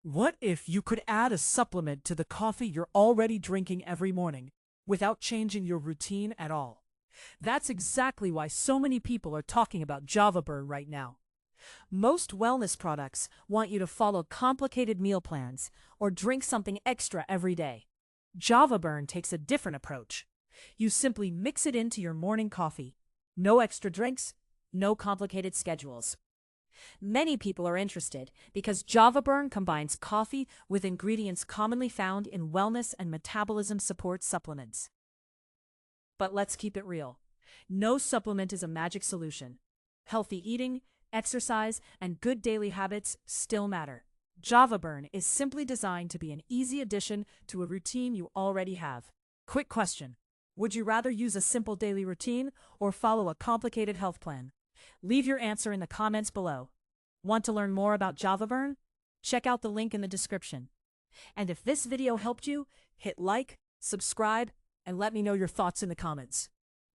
What if you could add a supplement to the coffee you're already drinking every morning without changing your routine at all? That's exactly why so many people are talking about Java Burn right now. Most wellness products want you to follow complicated meal plans or drink something extra every day. Java Burn takes a different approach. You simply mix it into your morning coffee. No extra drinks, no complicated schedules. Many people are interested because Java Burn combines coffee with ingredients commonly found in wellness and metabolism support supplements. But let's keep it real. No supplement is a magic solution. Healthy eating, exercise, and good daily habits still matter. Java Burn is simply designed to be an easy addition to a routine you already have. Quick question. Would you rather use a simple daily routine or follow a complicated health plan? Leave your answer in the comments below. Want to learn more about Java Burn? Check out the link in the description. And if this video helped you, hit like, subscribe, and let me know your thoughts in the comments.